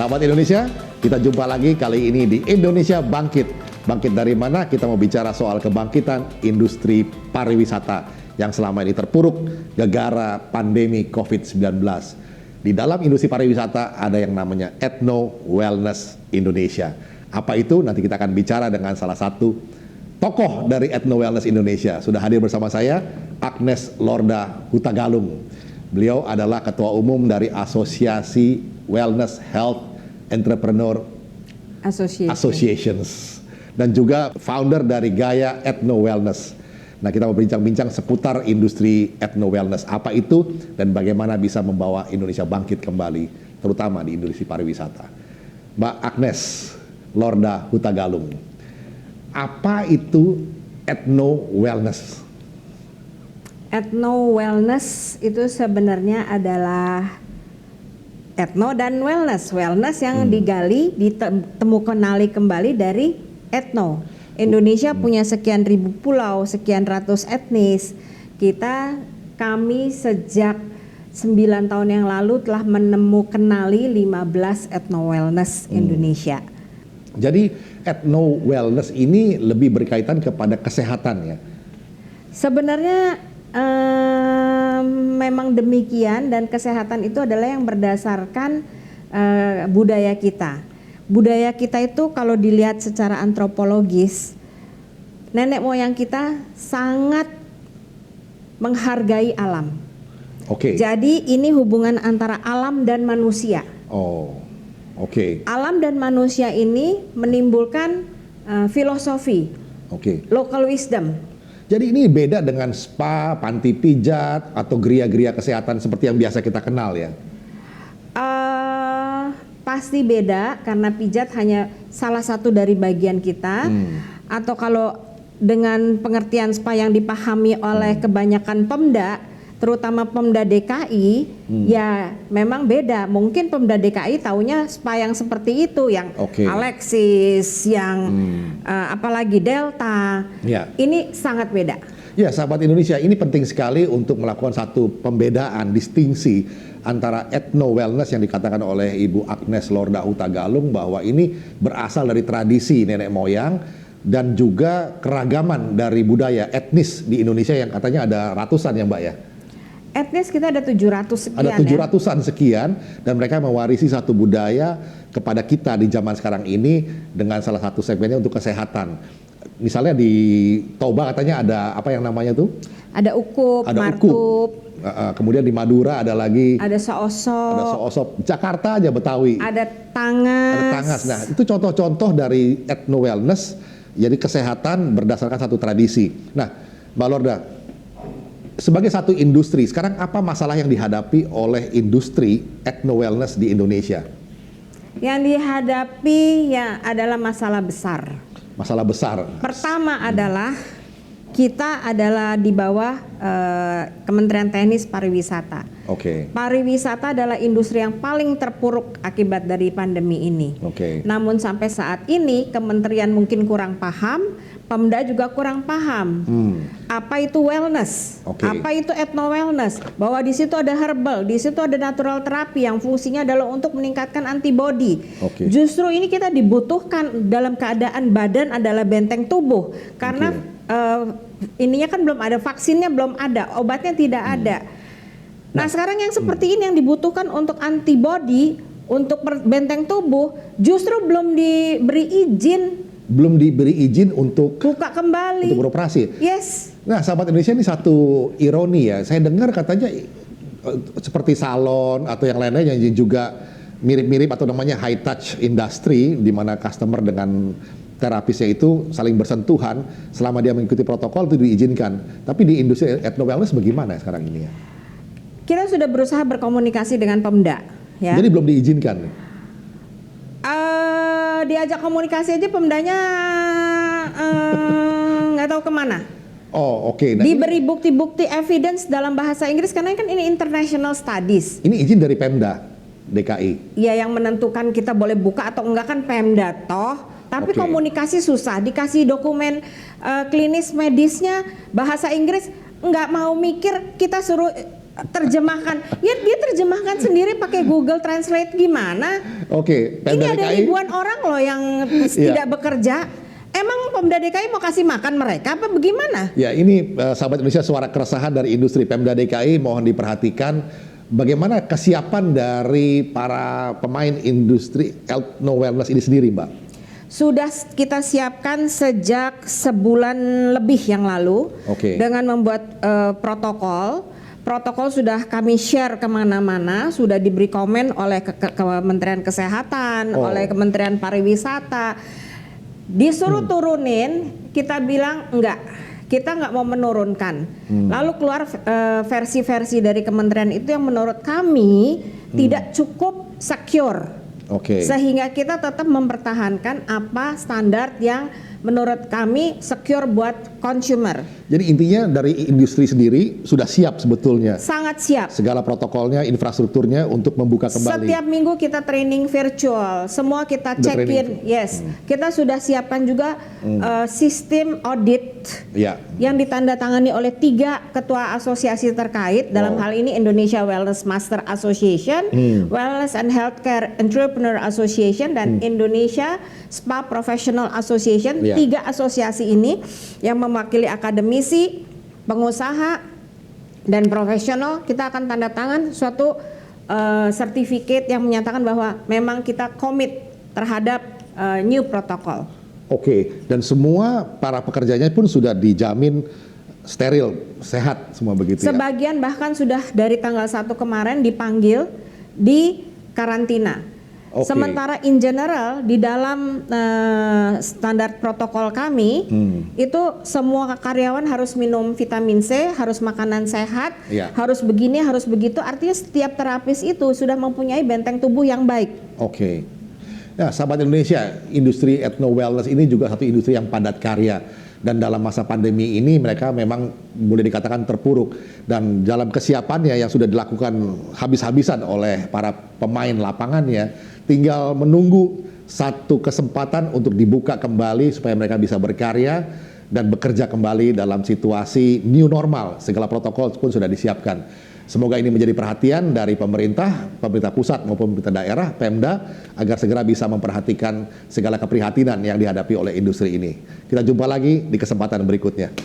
Sahabat Indonesia, kita jumpa lagi kali ini di Indonesia Bangkit. Bangkit dari mana? Kita mau bicara soal kebangkitan industri pariwisata yang selama ini terpuruk gara-gara pandemi COVID-19. Di dalam industri pariwisata ada yang namanya Ethno Wellness Indonesia. Apa itu? Nanti kita akan bicara dengan salah satu tokoh dari Ethno Wellness Indonesia. Sudah hadir bersama saya, Agnes Lorda Hutagalung. Beliau adalah Ketua Umum dari Asosiasi Wellness Health Entrepreneur Associations dan juga founder dari Gaya Ethno Wellness. Nah, kita mau bincang-bincang seputar industri Ethno Wellness. Apa itu dan bagaimana bisa membawa Indonesia bangkit kembali, terutama di industri pariwisata. Mbak Agnes Lorda Hutagalung, apa itu Ethno Wellness? Ethno Wellness itu sebenarnya adalah Ethno dan Wellness. Wellness yang digali, ditemukan kembali dari Ethno. Indonesia punya sekian ribu pulau, sekian ratus etnis. Kami sejak 9 tahun yang lalu telah menemukanali 15 Ethno Wellness Indonesia. Jadi Ethno Wellness ini lebih berkaitan kepada kesehatan ya? Sebenarnya memang demikian, dan kesehatan itu adalah yang berdasarkan budaya kita. Budaya kita itu kalau dilihat secara antropologis, nenek moyang kita sangat menghargai alam. Oke. Jadi ini hubungan antara alam dan manusia. Oh, oke. Alam dan manusia ini menimbulkan filosofi, local wisdom. Jadi ini beda dengan spa, panti pijat, atau geria-geria kesehatan seperti yang biasa kita kenal ya? Pasti beda, karena pijat hanya salah satu dari bagian kita. Atau kalau dengan pengertian spa yang dipahami oleh kebanyakan Pemda, terutama Pemda DKI, ya memang beda. Mungkin Pemda DKI taunya spa yang seperti itu, yang Alexis, yang apalagi Delta. Ya. Ini sangat beda. Ya, sahabat Indonesia, ini penting sekali untuk melakukan satu pembedaan, distingsi antara Ethno Wellness yang dikatakan oleh Ibu Agnes Lorda Hutagalung bahwa ini berasal dari tradisi nenek moyang dan juga keragaman dari budaya etnis di Indonesia yang katanya ada ratusan ya Mbak ya? Etnis kita ada 700 sekian. Ada 700-an sekian, dan mereka mewarisi satu budaya kepada kita di zaman sekarang ini dengan salah satu segmennya untuk kesehatan. Misalnya di Toba katanya ada apa yang namanya tuh? Ada ukup, markup. Kemudian di Madura ada lagi. Ada soosop. Ada soosop. Jakarta aja Betawi. Ada tangas. Ada tangas. Nah, itu contoh-contoh dari Ethno Wellness. Jadi kesehatan berdasarkan satu tradisi. Nah, Mbak Lorda, sebagai satu industri, sekarang apa masalah yang dihadapi oleh industri Ethno Wellness di Indonesia? Yang dihadapi ya adalah masalah besar. Masalah besar. Pertama adalah kita adalah di bawah Kementerian Teknis Pariwisata. Pariwisata adalah industri yang paling terpuruk akibat dari pandemi ini. Namun sampai saat ini kementerian mungkin kurang paham, Pemda juga kurang paham. Apa itu wellness? Apa itu ethno wellness? Bahwa di situ ada herbal, di situ ada natural terapi yang fungsinya adalah untuk meningkatkan antibodi. Justru ini kita dibutuhkan dalam keadaan badan adalah benteng tubuh, karena ininya kan belum ada, vaksinnya belum ada, obatnya tidak ada. Nah, sekarang yang seperti ini yang dibutuhkan untuk antibodi, untuk benteng tubuh, justru belum diberi izin untuk buka kembali, untuk beroperasi. Yes. Nah, sahabat Indonesia, ini satu ironi ya. Saya dengar katanya seperti salon atau yang lainnya yang juga mirip-mirip atau namanya high touch industry, di mana customer dengan terapisnya itu saling bersentuhan, selama dia mengikuti protokol itu diizinkan. Tapi di industri Ethno Wellness bagaimana sekarang ini ya? Kita sudah berusaha berkomunikasi dengan Pemda. Ya. Jadi belum diizinkan? Diajak komunikasi aja Pemdanya nggak tahu kemana. Nah, diberi bukti-bukti evidence dalam bahasa Inggris, karena kan ini international studies. Ini izin dari Pemda DKI? Iya, yang menentukan kita boleh buka atau enggak kan Pemda toh. Tapi komunikasi susah, dikasih dokumen klinis medisnya bahasa Inggris, nggak mau mikir, kita suruh terjemahkan. Ya dia terjemahkan sendiri pakai Google Translate gimana? Oke, ini ada ribuan orang loh yang tidak bekerja. Emang Pemda DKI mau kasih makan mereka apa bagaimana? Ya ini sahabat Indonesia, suara keresahan dari industri. Pemda DKI mohon diperhatikan bagaimana kesiapan dari para pemain industri health no wellness ini sendiri, Mbak. Sudah kita siapkan sejak sebulan lebih yang lalu dengan membuat protokol. Protokol sudah kami share kemana-mana, sudah diberi komen oleh Kementerian Kesehatan, oleh Kementerian Pariwisata. Disuruh turunin, kita bilang enggak, kita nggak mau menurunkan. Lalu keluar versi-versi dari kementerian itu yang menurut kami tidak cukup secure. Sehingga kita tetap mempertahankan apa standar yang menurut kami secure buat consumer. Jadi intinya dari industri sendiri sudah siap sebetulnya. Sangat siap. Segala protokolnya, infrastrukturnya untuk membuka kembali. Setiap minggu kita training virtual, semua kita check-in. Yes, kita sudah siapkan juga sistem audit yang ditandatangani oleh 3 ketua asosiasi terkait. Dalam hal ini Indonesia Wellness Master Association, Wellness and Healthcare Entrepreneur Association, dan Indonesia Spa Professional Association. 3 asosiasi ini yang mewakili akademisi, pengusaha, dan profesional, kita akan tanda tangan suatu sertifikat yang menyatakan bahwa memang kita komit terhadap new protokol. Dan semua para pekerjanya pun sudah dijamin steril, sehat semua begitu ya? Sebagian bahkan sudah dari tanggal 1 kemarin dipanggil di karantina. Sementara in general di dalam standar protokol kami itu semua karyawan harus minum vitamin C, harus makanan sehat, harus begini, harus begitu. Artinya setiap terapis itu sudah mempunyai benteng tubuh yang baik. Nah, sahabat Indonesia, industri ethno wellness ini juga satu industri yang padat karya. Dan dalam masa pandemi ini mereka memang boleh dikatakan terpuruk. Dan dalam kesiapannya yang sudah dilakukan habis-habisan oleh para pemain lapangannya, tinggal menunggu satu kesempatan untuk dibuka kembali supaya mereka bisa berkarya dan bekerja kembali dalam situasi new normal. Segala protokol pun sudah disiapkan. Semoga ini menjadi perhatian dari pemerintah pusat maupun pemerintah daerah, Pemda, agar segera bisa memperhatikan segala keprihatinan yang dihadapi oleh industri ini. Kita jumpa lagi di kesempatan berikutnya.